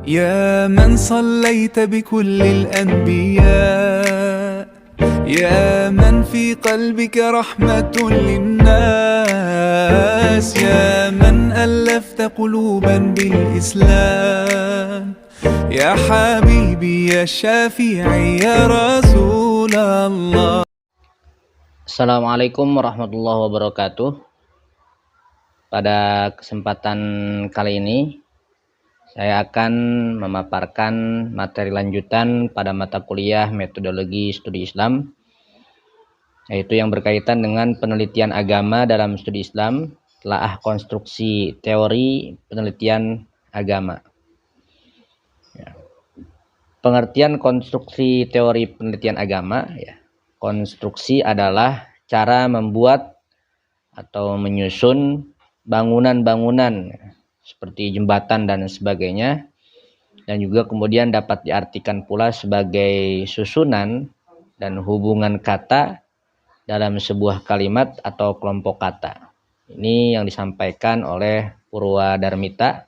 يا من صليت بكل الأنبياء يا من في قلبك رحمة للناس يا من ألفت قلوبا بالإسلام يا حبيبي يا شافعي يا رسول الله. Assalamualaikum warahmatullahi wabarakatuh. Pada kesempatan kali ini saya akan memaparkan materi lanjutan pada mata kuliah metodologi studi Islam, yaitu yang berkaitan dengan penelitian agama dalam studi Islam, telaah konstruksi teori penelitian agama. Pengertian konstruksi teori penelitian agama, konstruksi adalah cara membuat atau menyusun bangunan-bangunan seperti jembatan dan sebagainya, dan juga kemudian dapat diartikan pula sebagai susunan dan hubungan kata dalam sebuah kalimat atau kelompok kata. Ini yang disampaikan oleh Purwadarmita.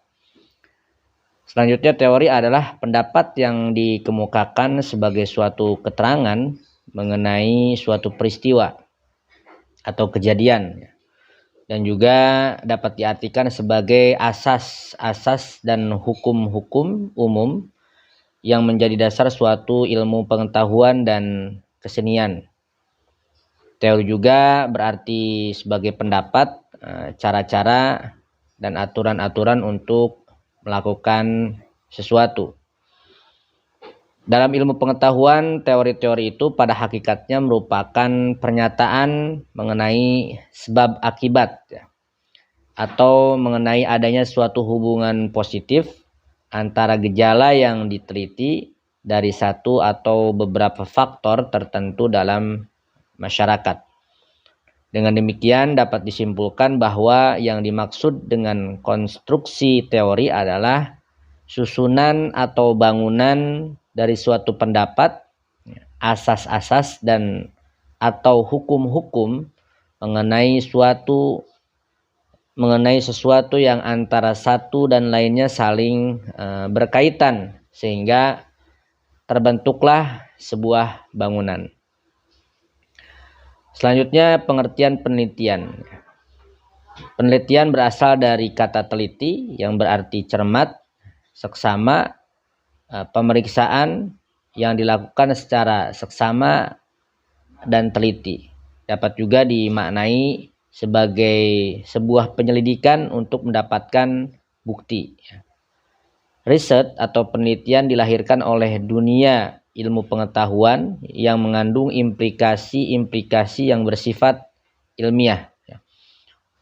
Selanjutnya, teori adalah pendapat yang dikemukakan sebagai suatu keterangan mengenai suatu peristiwa atau kejadian, dan juga dapat diartikan sebagai asas-asas dan hukum-hukum umum yang menjadi dasar suatu ilmu pengetahuan dan kesenian. Teori juga berarti sebagai pendapat, cara-cara dan aturan-aturan untuk melakukan sesuatu. Dalam ilmu pengetahuan, teori-teori itu pada hakikatnya merupakan pernyataan mengenai sebab akibat, atau mengenai adanya suatu hubungan positif antara gejala yang diteliti dari satu atau beberapa faktor tertentu dalam masyarakat. Dengan demikian dapat disimpulkan bahwa yang dimaksud dengan konstruksi teori adalah susunan atau bangunan dari suatu pendapat, asas-asas dan atau hukum-hukum mengenai sesuatu yang antara satu dan lainnya saling berkaitan sehingga terbentuklah sebuah bangunan. Selanjutnya, pengertian penelitian. Penelitian berasal dari kata teliti yang berarti cermat, seksama, pemeriksaan yang dilakukan secara seksama dan teliti. Dapat juga dimaknai sebagai sebuah penyelidikan untuk mendapatkan bukti. Riset atau penelitian dilahirkan oleh dunia ilmu pengetahuan yang mengandung implikasi-implikasi yang bersifat ilmiah.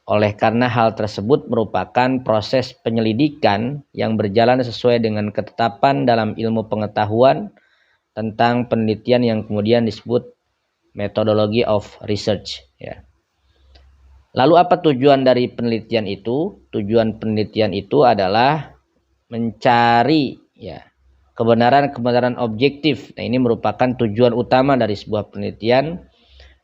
Oleh karena hal tersebut merupakan proses penyelidikan yang berjalan sesuai dengan ketetapan dalam ilmu pengetahuan tentang penelitian yang kemudian disebut methodology of research. Lalu apa tujuan dari penelitian itu? Tujuan penelitian itu adalah mencari kebenaran-kebenaran objektif. Nah, ini merupakan tujuan utama dari sebuah penelitian,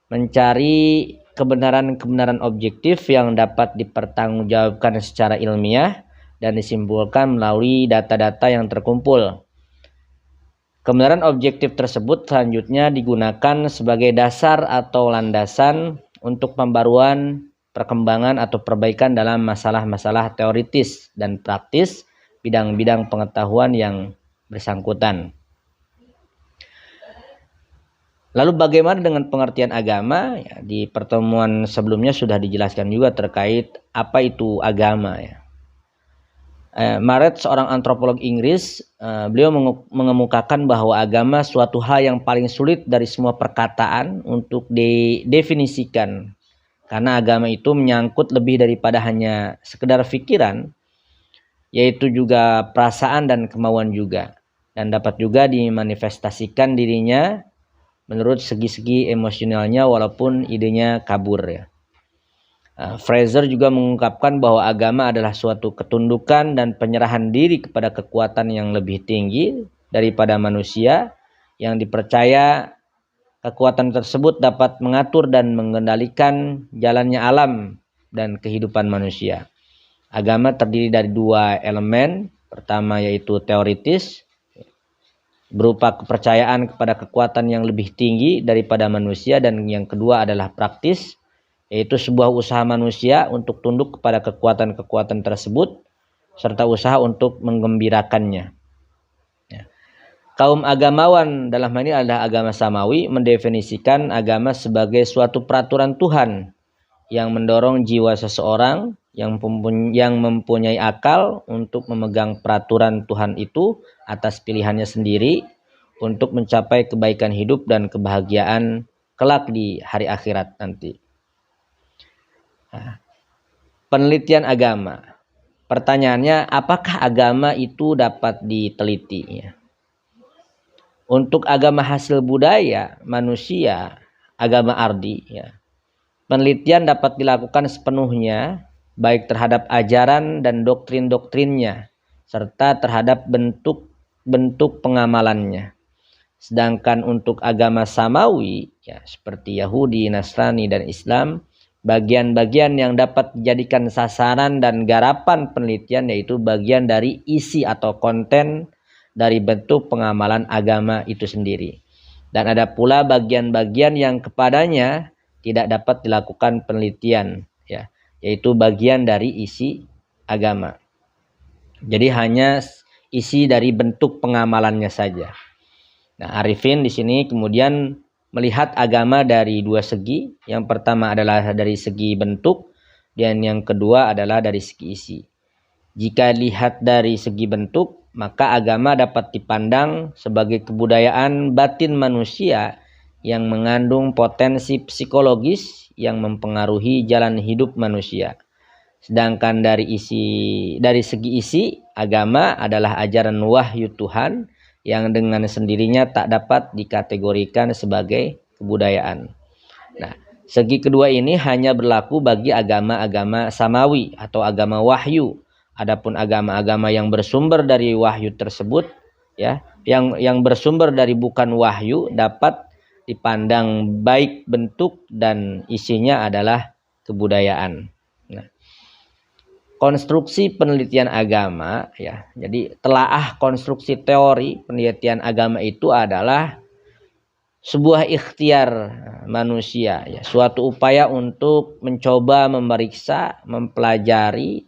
mencari kebenaran-kebenaran objektif yang dapat dipertanggungjawabkan secara ilmiah dan disimpulkan melalui data-data yang terkumpul. Kebenaran objektif tersebut selanjutnya digunakan sebagai dasar atau landasan untuk pembaruan, perkembangan atau perbaikan dalam masalah-masalah teoritis dan praktis bidang-bidang pengetahuan yang bersangkutan. Lalu bagaimana dengan pengertian agama? Di pertemuan sebelumnya sudah dijelaskan juga terkait apa itu agama. Maret, seorang antropolog Inggris, beliau mengemukakan bahwa agama suatu hal yang paling sulit dari semua perkataan untuk didefinisikan. Karena agama itu menyangkut lebih daripada hanya sekedar pikiran, yaitu juga perasaan dan kemauan juga. Dan dapat juga dimanifestasikan dirinya menurut segi-segi emosionalnya walaupun idenya kabur. Fraser juga mengungkapkan bahwa agama adalah suatu ketundukan dan penyerahan diri kepada kekuatan yang lebih tinggi daripada manusia, yang dipercaya kekuatan tersebut dapat mengatur dan mengendalikan jalannya alam dan kehidupan manusia. Agama terdiri dari dua elemen. Pertama yaitu teoritis, berupa kepercayaan kepada kekuatan yang lebih tinggi daripada manusia, dan yang kedua adalah praktis, yaitu sebuah usaha manusia untuk tunduk kepada kekuatan-kekuatan tersebut serta usaha untuk menggembirakannya. Ya. Kaum agamawan dalam hal ini adalah agama samawi mendefinisikan agama sebagai suatu peraturan Tuhan yang mendorong jiwa seseorang yang mempunyai akal untuk memegang peraturan Tuhan itu atas pilihannya sendiri untuk mencapai kebaikan hidup dan kebahagiaan kelak di hari akhirat nanti. Nah, penelitian agama. Pertanyaannya, apakah agama itu dapat diteliti? Untuk agama hasil budaya manusia, agama ardi, penelitian dapat dilakukan sepenuhnya baik terhadap ajaran dan doktrin-doktrinnya serta terhadap bentuk-bentuk pengamalannya. Sedangkan untuk agama samawi, seperti Yahudi, Nasrani, dan Islam, bagian-bagian yang dapat dijadikan sasaran dan garapan penelitian yaitu bagian dari isi atau konten dari bentuk pengamalan agama itu sendiri. Dan ada pula bagian-bagian yang kepadanya tidak dapat dilakukan penelitian, yaitu bagian dari isi agama. Jadi hanya isi dari bentuk pengamalannya saja. Nah, Arifin di sini kemudian melihat agama dari dua segi. Yang pertama adalah dari segi bentuk dan yang kedua adalah dari segi isi. Jika lihat dari segi bentuk, maka agama dapat dipandang sebagai kebudayaan batin manusia yang mengandung potensi psikologis yang mempengaruhi jalan hidup manusia. Sedangkan dari segi isi, agama adalah ajaran wahyu Tuhan yang dengan sendirinya tak dapat dikategorikan sebagai kebudayaan. Nah, segi kedua ini hanya berlaku bagi agama-agama samawi atau agama wahyu. Adapun agama-agama yang bersumber dari wahyu tersebut, yang bersumber dari bukan wahyu dapat dipandang baik bentuk dan isinya adalah kebudayaan. Nah, konstruksi penelitian agama, jadi telaah konstruksi teori penelitian agama itu adalah sebuah ikhtiar manusia, suatu upaya untuk mencoba memeriksa, mempelajari,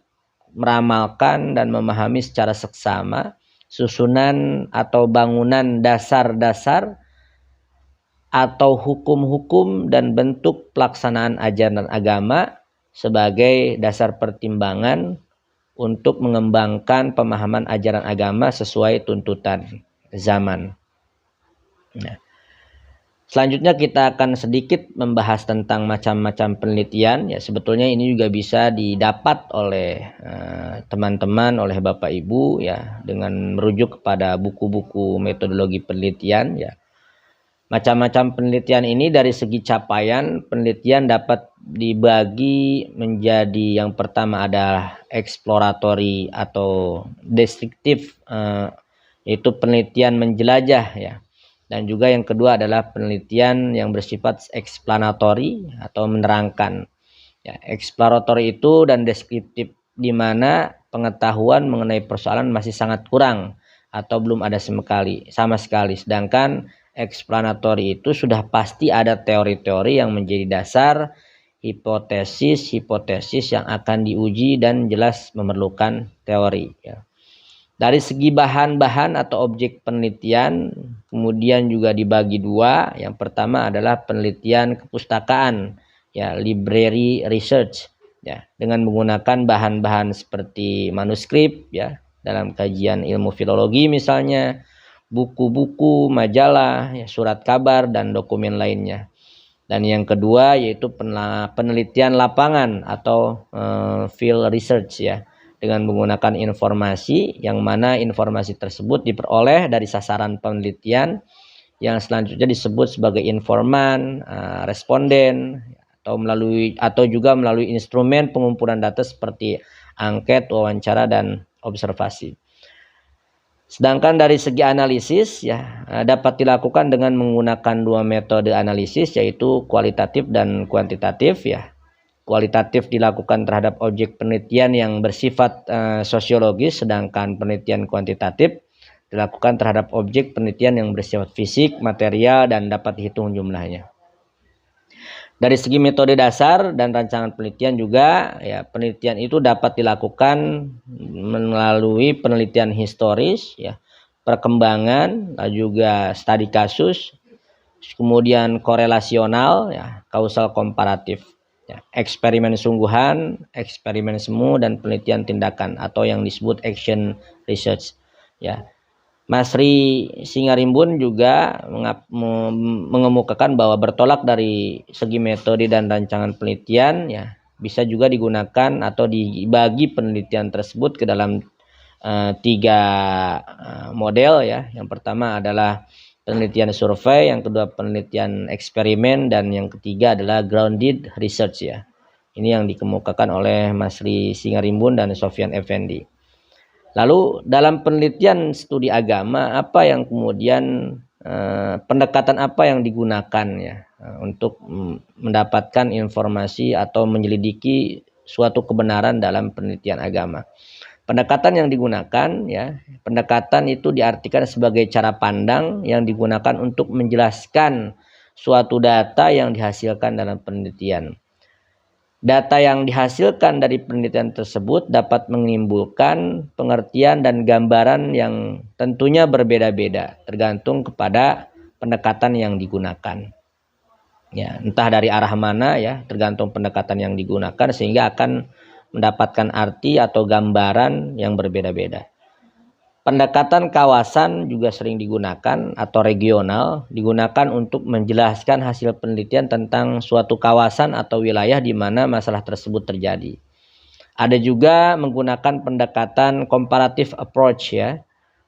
meramalkan dan memahami secara seksama susunan atau bangunan dasar-dasar atau hukum-hukum dan bentuk pelaksanaan ajaran agama sebagai dasar pertimbangan untuk mengembangkan pemahaman ajaran agama sesuai tuntutan zaman. Nah, selanjutnya kita akan sedikit membahas tentang macam-macam penelitian. Sebetulnya ini juga bisa didapat oleh teman-teman, oleh Bapak Ibu, dengan merujuk kepada buku-buku metodologi penelitian. Macam-macam penelitian ini dari segi capaian penelitian dapat dibagi menjadi, yang pertama adalah eksploratory atau deskriptif, yaitu penelitian menjelajah, dan juga yang kedua adalah penelitian yang bersifat explanatory atau menerangkan. Exploratory itu dan deskriptif di mana pengetahuan mengenai persoalan masih sangat kurang atau belum ada sama sekali. Sedangkan explanatory itu sudah pasti ada teori-teori yang menjadi dasar hipotesis yang akan diuji dan jelas memerlukan teori. Dari segi bahan-bahan atau objek penelitian kemudian juga dibagi dua. Yang pertama adalah penelitian kepustakaan, library research, dengan menggunakan bahan-bahan seperti manuskrip, dalam kajian ilmu filologi misalnya, buku-buku, majalah, surat kabar, dan dokumen lainnya. Dan yang kedua yaitu penelitian lapangan atau field research, dengan menggunakan informasi yang mana informasi tersebut diperoleh dari sasaran penelitian yang selanjutnya disebut sebagai informan, responden, atau juga melalui instrumen pengumpulan data seperti angket, wawancara, dan observasi. Sedangkan dari segi analisis, dapat dilakukan dengan menggunakan dua metode analisis, yaitu kualitatif dan kuantitatif, kualitatif dilakukan terhadap objek penelitian yang bersifat sosiologis, sedangkan penelitian kuantitatif dilakukan terhadap objek penelitian yang bersifat fisik, material, dan dapat dihitung jumlahnya. Dari segi metode dasar dan rancangan penelitian juga, ya, penelitian itu dapat dilakukan melalui penelitian historis, ya, perkembangan, juga studi kasus, kemudian korelasional, ya, kausal komparatif, ya, eksperimen sungguhan, eksperimen semu, dan penelitian tindakan atau yang disebut action research, ya. Masri Singarimbun juga mengemukakan bahwa bertolak dari segi metode dan rancangan penelitian, ya, bisa juga digunakan atau dibagi penelitian tersebut ke dalam 3 model, ya. Yang pertama adalah penelitian survei, yang kedua penelitian eksperimen, dan yang ketiga adalah grounded research, ya. Ini yang dikemukakan oleh Masri Singarimbun dan Sofyan Effendi. Lalu dalam penelitian studi agama, apa yang kemudian pendekatan apa yang digunakan, ya, untuk mendapatkan informasi atau menyelidiki suatu kebenaran dalam penelitian agama. Pendekatan yang digunakan, ya, pendekatan itu diartikan sebagai cara pandang yang digunakan untuk menjelaskan suatu data yang dihasilkan dalam penelitian. Data yang dihasilkan dari penelitian tersebut dapat menimbulkan pengertian dan gambaran yang tentunya berbeda-beda tergantung kepada pendekatan yang digunakan. Ya, entah dari arah mana, ya, tergantung pendekatan yang digunakan sehingga akan mendapatkan arti atau gambaran yang berbeda-beda. Pendekatan kawasan juga sering digunakan atau regional, digunakan untuk menjelaskan hasil penelitian tentang suatu kawasan atau wilayah di mana masalah tersebut terjadi. Ada juga menggunakan pendekatan comparative approach, ya,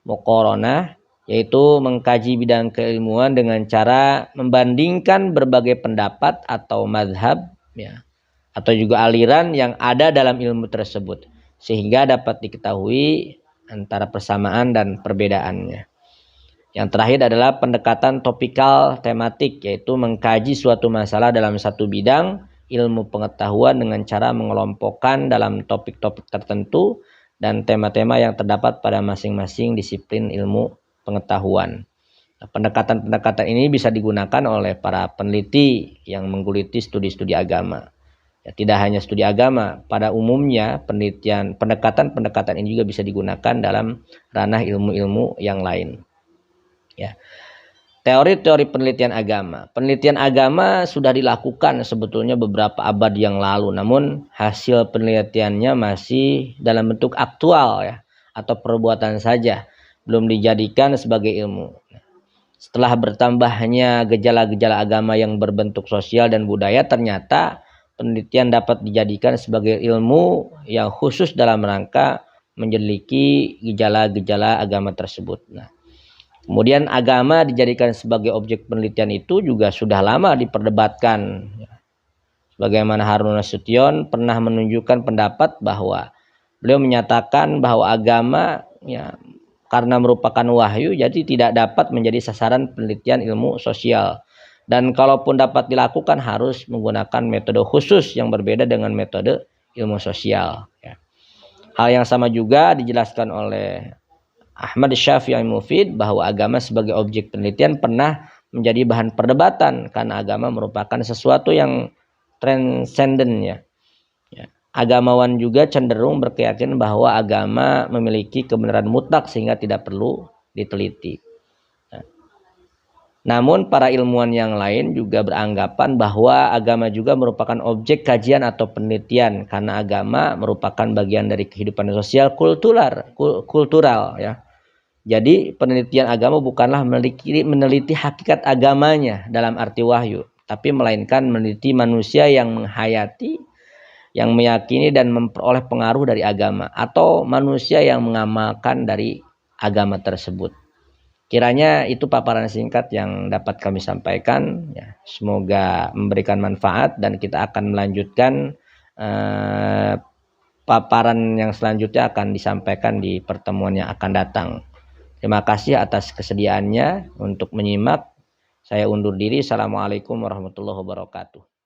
muqaranah, yaitu mengkaji bidang keilmuan dengan cara membandingkan berbagai pendapat atau mazhab, ya, atau juga aliran yang ada dalam ilmu tersebut sehingga dapat diketahui antara persamaan dan perbedaannya. Yang terakhir adalah pendekatan topikal tematik, yaitu mengkaji suatu masalah dalam satu bidang ilmu pengetahuan dengan cara mengelompokkan dalam topik-topik tertentu dan tema-tema yang terdapat pada masing-masing disiplin ilmu pengetahuan. Nah, pendekatan-pendekatan ini bisa digunakan oleh para peneliti yang mengguliti studi-studi agama. Ya, tidak hanya studi agama, pada umumnya pendekatan-pendekatan ini juga bisa digunakan dalam ranah ilmu-ilmu yang lain. Ya. Teori-teori penelitian agama. Penelitian agama sudah dilakukan sebetulnya beberapa abad yang lalu, namun hasil penelitiannya masih dalam bentuk aktual, ya, atau perbuatan saja, belum dijadikan sebagai ilmu. Setelah bertambahnya gejala-gejala agama yang berbentuk sosial dan budaya, ternyata penelitian dapat dijadikan sebagai ilmu yang khusus dalam rangka menyelidiki gejala-gejala agama tersebut. Nah, kemudian agama dijadikan sebagai objek penelitian itu juga sudah lama diperdebatkan. Sebagaimana Harun Nasution pernah menunjukkan pendapat bahwa beliau menyatakan bahwa agama, ya, karena merupakan wahyu jadi tidak dapat menjadi sasaran penelitian ilmu sosial. Dan kalaupun dapat dilakukan harus menggunakan metode khusus yang berbeda dengan metode ilmu sosial. Ya. Hal yang sama juga dijelaskan oleh Ahmad Syafi'i Mufid bahwa agama sebagai objek penelitian pernah menjadi bahan perdebatan karena agama merupakan sesuatu yang transenden, ya. Ya. Agamawan juga cenderung berkeyakinan bahwa agama memiliki kebenaran mutlak sehingga tidak perlu diteliti. Namun para ilmuwan yang lain juga beranggapan bahwa agama juga merupakan objek kajian atau penelitian karena agama merupakan bagian dari kehidupan sosial kultural, ya. Jadi penelitian agama bukanlah meneliti hakikat agamanya dalam arti wahyu, tapi melainkan meneliti manusia yang menghayati, yang meyakini dan memperoleh pengaruh dari agama atau manusia yang mengamalkan dari agama tersebut. Kiranya itu paparan singkat yang dapat kami sampaikan, ya. Semoga memberikan manfaat dan kita akan melanjutkan paparan yang selanjutnya akan disampaikan di pertemuan yang akan datang. Terima kasih atas kesediaannya untuk menyimak. Saya undur diri. Assalamualaikum warahmatullahi wabarakatuh.